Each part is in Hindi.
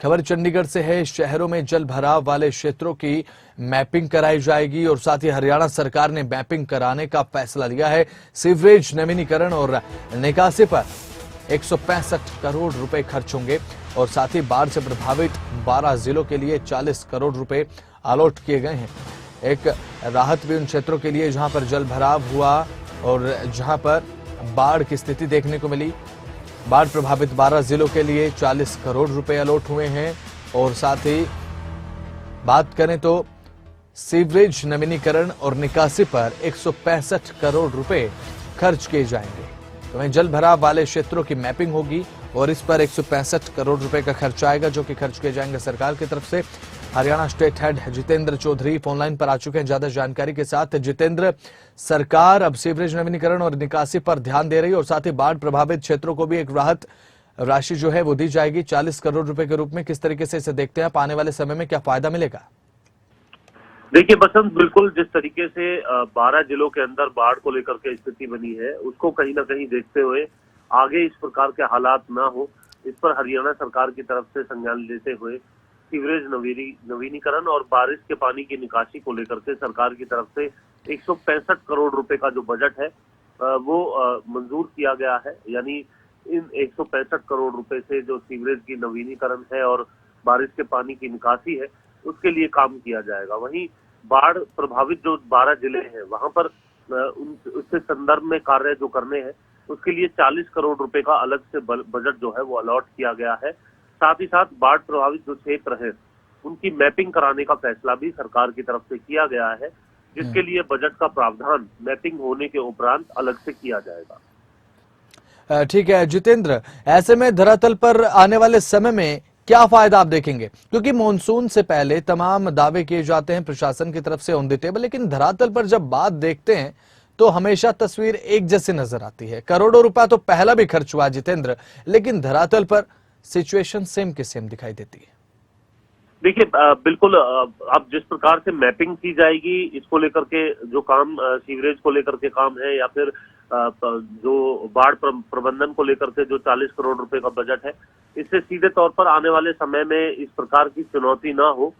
खबर चंडीगढ़ से है। शहरों में जल भराव वाले क्षेत्रों की मैपिंग कराई जाएगी और साथ ही हरियाणा सरकार ने मैपिंग कराने का फैसला लिया है। सीवरेज नवीनीकरण और निकासी पर 165 करोड़ रुपए खर्च होंगे और साथ ही बाढ़ से प्रभावित 12 जिलों के लिए 40 करोड़ रुपए अलॉट किए गए हैं। एक राहत भी उन क्षेत्रों के लिए जहां पर जल भराव हुआ और जहां पर बाढ़ की स्थिति देखने को मिली। बाढ़ प्रभावित 12 जिलों के लिए 40 करोड़ रुपए अलॉट हुए हैं और साथ ही बात करें तो सीवरेज नवीनीकरण और निकासी पर 165 करोड़ रुपए खर्च किए जाएंगे। तो वहीं जल भराव वाले क्षेत्रों की मैपिंग होगी और इस पर 165 करोड़ रुपए का खर्च आएगा, जो कि खर्च किए जाएंगे सरकार की तरफ से। Haryana state head Jitendra Chaudhary phone line पर आ चुके हैं ज्यादा जानकारी के साथ। जितेंद्र, सरकार अब सीवरेज नवीनीकरण और निकासी पर ध्यान दे रही है और साथ ही बाढ़ प्रभावित क्षेत्रों को भी एक राहत राशि जो है वो दी जाएगी 40 करोड़ रुपए के रूप में। किस तरीके से इसे देखते हैं आप? आने वाले समय में क्या फायदा मिलेगा? देखिए बसंत, बिल्कुल जिस तरीके से 12 जिलों के अंदर बाढ़ को लेकर के स्थिति बनी है, उसको कहीं ना कहीं देखते हुए आगे इस प्रकार के हालात ना हो, इस पर हरियाणा सरकार की तरफ से संज्ञान लेते हुए सीवरेज नवीनीकरण और बारिश के पानी की निकासी को लेकर के सरकार की तरफ से 165 करोड़ रुपए का जो बजट है वो मंजूर किया गया है। यानी इन 165 करोड़ रुपए से जो सीवरेज की नवीनीकरण है और बारिश के पानी की निकासी है, उसके लिए काम किया जाएगा। वहीं बाढ़ प्रभावित जो 12 जिले हैं, वहां पर उसके संदर्भ में कार्य जो करने हैं, उसके लिए 40 करोड़ रुपए का अलग से बजट जो है वो अलॉट किया गया है। साथ ही साथ बाढ़ प्रभावित जो क्षेत्र है, उनकी मैपिंग कराने का फैसला भी सरकार की तरफ से किया गया है, जिसके लिए बजट का प्रावधान मैपिंग होने के उपरांत अलग से किया जाएगा। ठीक है जितेंद्र, ऐसे में धरातल पर आने वाले समय में क्या फायदा आप देखेंगे? क्योंकि मॉनसून से पहले तमाम दावे किए जाते हैं प्रशासन की तरफ से ऑन द टेबल, लेकिन धरातल पर जब बात देखते हैं तो हमेशा तस्वीर एक जैसी नजर आती है। करोड़ों रुपया तो पहला भी खर्च हुआ जितेंद्र, लेकिन धरातल पर सिचुएशन सेम के सेम दिखाई देती है। देखिए बिल्कुल, अब जिस प्रकार से मैपिंग की जाएगी, इसको लेकर के जो काम सीवरेज को लेकर के काम है, या फिर जो बाढ़ प्रबंधन को लेकर के जो 40 करोड़ रुपए का बजट है, इससे सीधे तौर पर आने वाले समय में इस प्रकार की चुनौती ना हो,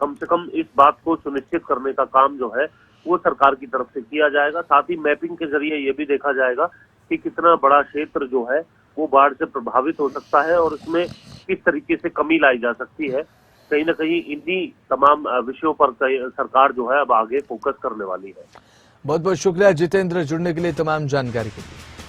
कम से कम इस बात को सुनिश्चित करने का काम जो है वो सरकार की तरफ से किया जाएगा। साथ ही मैपिंग के जरिए ये भी देखा जाएगा कि कितना बड़ा क्षेत्र जो है वो बाढ़ से प्रभावित हो सकता है और उसमें किस तरीके से कमी लाई जा सकती है। कहीं ना कहीं इन्हीं तमाम विषयों पर सरकार जो है अब आगे फोकस करने वाली है। बहुत बहुत शुक्रिया जितेंद्र, जुड़ने के लिए, तमाम जानकारी के लिए।